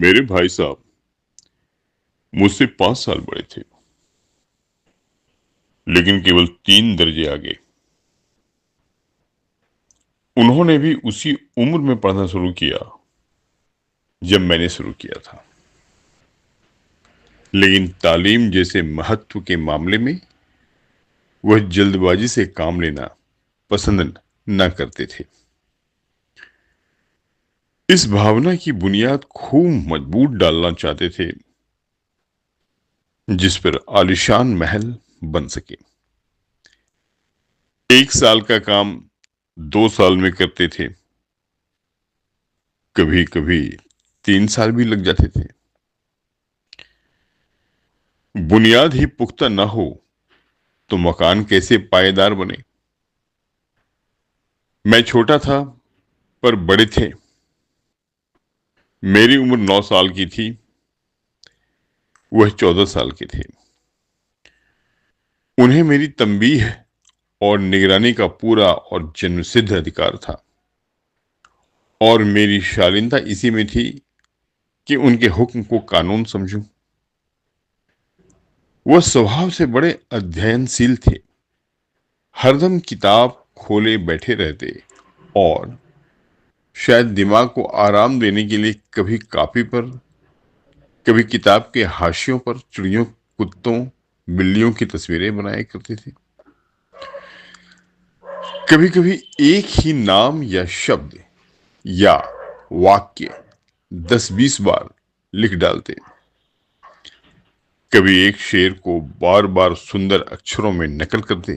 मेरे भाई साहब मुझसे 5 साल बड़े थे, लेकिन केवल 3 दर्जे आगे। उन्होंने भी उसी उम्र में पढ़ना शुरू किया जब मैंने शुरू किया था, लेकिन तालीम जैसे महत्व के मामले में वह जल्दबाजी से काम लेना पसंद न करते थे। इस भावना की बुनियाद खूब मजबूत डालना चाहते थे, जिस पर आलीशान महल बन सके। 1 साल का काम 2 साल में करते थे, कभी कभी 3 साल भी लग जाते थे। बुनियाद ही पुख्ता न हो तो मकान कैसे पायेदार बने। मैं छोटा था पर बड़े थे। मेरी उम्र 9 साल की थी, वह 14 साल के थे। उन्हें मेरी तंबीह और निगरानी का पूरा और जन्मसिद्ध अधिकार था, और मेरी शालीनता इसी में थी कि उनके हुक्म को कानून समझूं। वह स्वभाव से बड़े अध्ययनशील थे, हरदम किताब खोले बैठे रहते, और शायद दिमाग को आराम देने के लिए कभी कॉपी पर, कभी किताब के हाशियों पर चिड़ियों, कुत्तों, बिल्लियों की तस्वीरें बनाया करते थे। कभी कभी एक ही नाम या शब्द या वाक्य 10-20 बार लिख डालते। कभी एक शेर को बार बार सुंदर अक्षरों में नकल करते।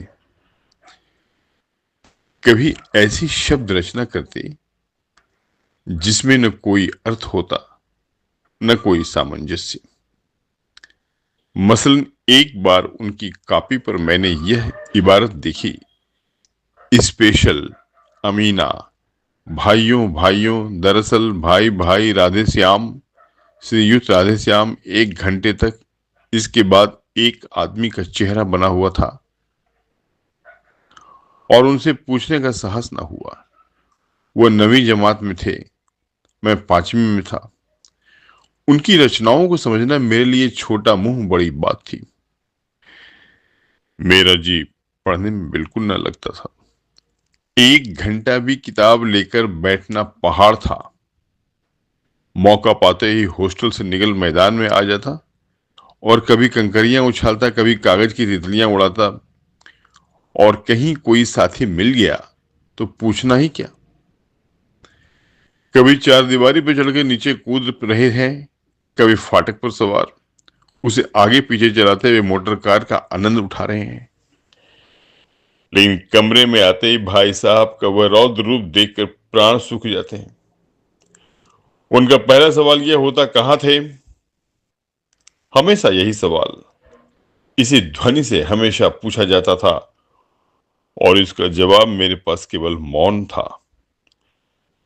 कभी ऐसी शब्द रचना करते जिसमें न कोई अर्थ होता, न कोई सामंजस्य। मसलन एक बार उनकी कॉपी पर मैंने यह इबारत देखी: स्पेशल अमीना, भाइयों भाइयों, दरअसल भाई भाई राधे श्याम, श्रीयुत राधे श्याम। 1 घंटे तक इसके बाद एक आदमी का चेहरा बना हुआ था, और उनसे पूछने का साहस ना हुआ। वह 9वीं जमात में थे, मैं 5वीं में था। उनकी रचनाओं को समझना मेरे लिए छोटा मुंह बड़ी बात थी। मेरा जी पढ़ने में बिल्कुल न लगता था। 1 घंटा भी किताब लेकर बैठना पहाड़ था। मौका पाते ही हॉस्टल से निकल मैदान में आ जाता, और कभी कंकरियां उछालता, कभी कागज की तितलियां उड़ाता। और कहीं कोई साथी मिल गया तो पूछना ही क्या। कभी चारदीवारी पर चढ़ के नीचे कूद रहे हैं, कभी फाटक पर सवार उसे आगे पीछे चलाते हुए मोटर कार का आनंद उठा रहे हैं। लेकिन कमरे में आते ही भाई साहब का वह रौद्र रूप देखकर प्राण सूख जाते हैं। उनका पहला सवाल यह होता, कहाँ थे। हमेशा यही सवाल इसी ध्वनि से हमेशा पूछा जाता था, और इसका जवाब मेरे पास केवल मौन था।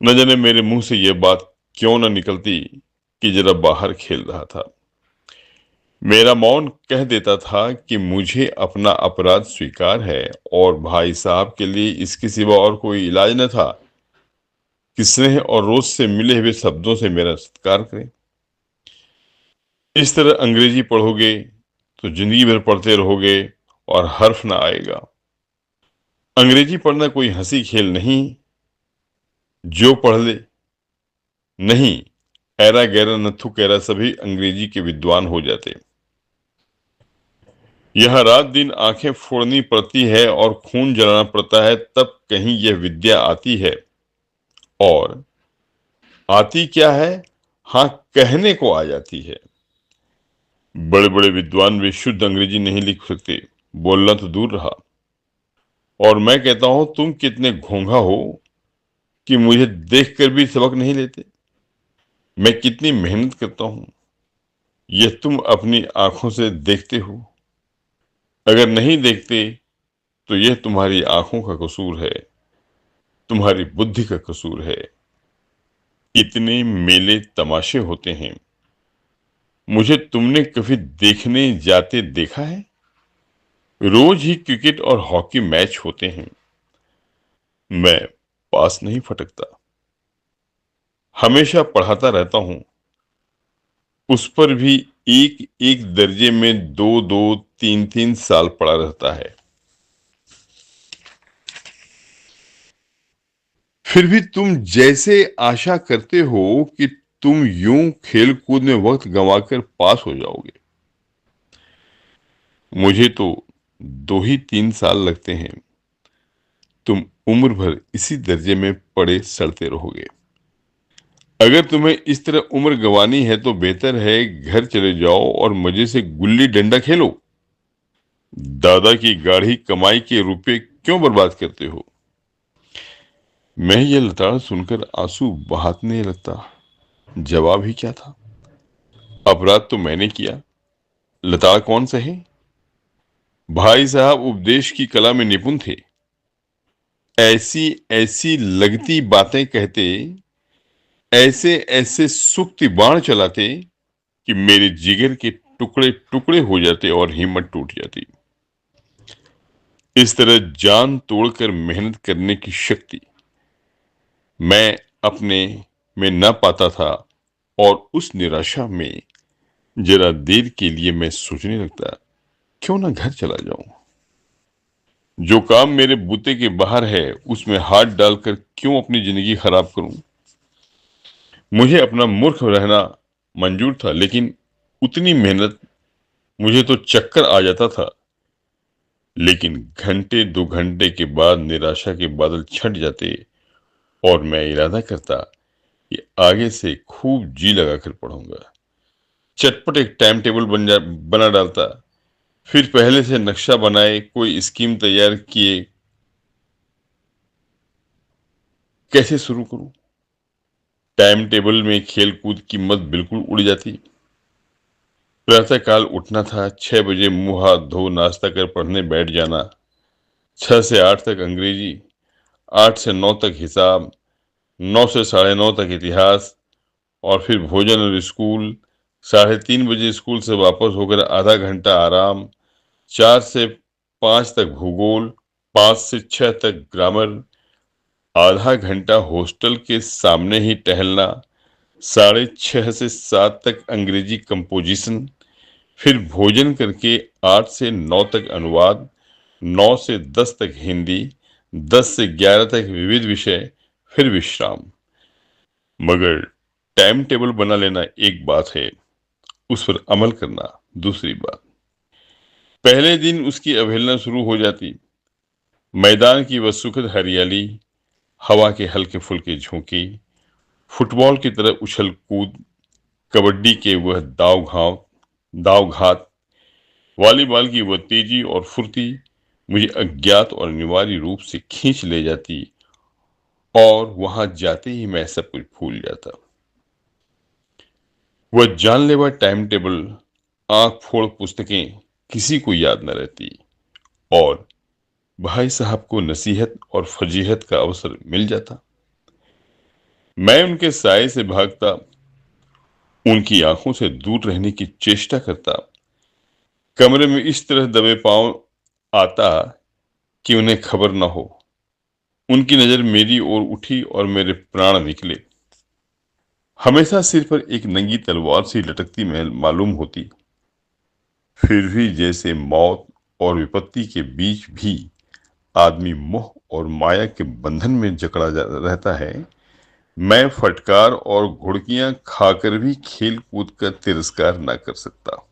न जाने मेरे मुंह से यह बात क्यों न निकलती कि जरा बाहर खेल रहा था। मेरा मौन कह देता था कि मुझे अपना अपराध स्वीकार है, और भाई साहब के लिए इसके सिवा और कोई इलाज न था कि स्नेह और रोज से मिले हुए शब्दों से मेरा सत्कार करें। इस तरह अंग्रेजी पढ़ोगे तो जिंदगी भर पढ़ते रहोगे और हर्फ ना आएगा। अंग्रेजी पढ़ना कोई हंसी खेल नहीं, जो पढ़ ले। नहीं, ऐरा गैरा नथु कैरा सभी अंग्रेजी के विद्वान हो जाते। यह रात दिन आंखें फोड़नी पड़ती है और खून जलाना पड़ता है, तब कहीं यह विद्या आती है। और आती क्या है, हाँ, कहने को आ जाती है। बड़े बड़े विद्वान भी शुद्ध अंग्रेजी नहीं लिख सकते, बोलना तो दूर रहा। और मैं कहता हूं, तुम कितने घोंघा हो कि मुझे देखकर भी सबक नहीं लेते। मैं कितनी मेहनत करता हूं, यह तुम अपनी आंखों से देखते हो। अगर नहीं देखते तो यह तुम्हारी आंखों का कसूर है, तुम्हारी बुद्धि का कसूर है। इतने मेले तमाशे होते हैं, मुझे तुमने कभी देखने जाते देखा है? रोज ही क्रिकेट और हॉकी मैच होते हैं, मैं पास नहीं फटकता। हमेशा पढ़ाता रहता हूं, उस पर भी एक एक दर्जे में दो दो तीन तीन साल पड़ा रहता है। फिर भी तुम जैसे आशा करते हो कि तुम यूं खेल कूद में वक्त गंवाकर पास हो जाओगे, मुझे तो 2 ही 3 साल लगते हैं। तुम उम्र भर इसी दर्जे में पड़े सड़ते रहोगे। अगर तुम्हें इस तरह उम्र गंवानी है तो बेहतर है घर चले जाओ और मजे से गुल्ली डंडा खेलो। दादा की गाढ़ी कमाई के रुपए क्यों बर्बाद करते हो? मैं यह लताड़ सुनकर आंसू बहाने लगता। जवाब ही क्या था? अपराध तो मैंने किया, लताड़ कौन सहे? भाई साहब उपदेश की कला में निपुण थे। ऐसी ऐसी लगती बातें कहते, ऐसे ऐसे सूक्ति बाण चलाते कि मेरे जिगर के टुकड़े टुकड़े हो जाते और हिम्मत टूट जाती। इस तरह जान तोड़कर मेहनत करने की शक्ति मैं अपने में न पाता था और उस निराशा में जरा देर के लिए मैं सोचने लगता, क्यों ना घर चला जाऊं। जो काम मेरे बूते के बाहर है उसमें हाथ डालकर क्यों अपनी जिंदगी खराब करूं। मुझे अपना मूर्ख रहना मंजूर था, लेकिन उतनी मेहनत, मुझे तो चक्कर आ जाता था। लेकिन घंटे 2 घंटे के बाद निराशा के बादल छट जाते और मैं इरादा करता कि आगे से खूब जी लगाकर पढ़ूंगा। चटपट एक टाइम टेबल बना डालता। फिर पहले से नक्शा बनाए कोई स्कीम तैयार किए, कैसे शुरू करूं। टाइम टेबल में खेल कूद की मत बिल्कुल उड़ जाती। प्रातः काल उठना था, 6 बजे मुंह हाथ धो नाश्ता कर पढ़ने बैठ जाना। 6 से 8 तक अंग्रेजी, 8 से 9 तक हिसाब, 9 से 9:30 तक इतिहास, और फिर भोजन और स्कूल। 3:30 बजे स्कूल से वापस होकर आधा घंटा आराम। 4 से 5 तक भूगोल, 5 से 6 तक ग्रामर, आधा घंटा हॉस्टल के सामने ही टहलना। 6:30 से 7 तक अंग्रेजी कंपोजिशन। फिर भोजन करके 8 से 9 तक अनुवाद, 9 से 10 तक हिंदी, 10 से 11 तक विविध विषय, फिर विश्राम। मगर टाइम टेबल बना लेना एक बात है, उस पर अमल करना दूसरी बात। पहले दिन उसकी अवहेलना शुरू हो जाती। मैदान की वह सुखद हरियाली, हवा के हल्के फुल्के झोंके, फुटबॉल की तरह उछल कूद, कबड्डी के वह दाव घात, वॉलीबॉल की वह तेजी और फुर्ती मुझे अज्ञात और अनिवार्य रूप से खींच ले जाती और वहां जाते ही मैं सब कुछ भूल जाता। वह जानलेवा टाइम टेबल, आंख फोड़ पुस्तकें किसी को याद न रहती और भाई साहब को नसीहत और फजीहत का अवसर मिल जाता। मैं उनके साय से भागता, उनकी आंखों से दूर रहने की चेष्टा करता, कमरे में इस तरह दबे पांव आता कि उन्हें खबर न हो। उनकी नजर मेरी ओर उठी और मेरे प्राण निकले। हमेशा सिर पर एक नंगी तलवार सी लटकती मालूम होती। फिर भी जैसे मौत और विपत्ति के बीच भी आदमी मोह और माया के बंधन में जकड़ा रहता है। मैं फटकार और घुड़कियां खाकर भी खेल कूद का तिरस्कार न कर सकता।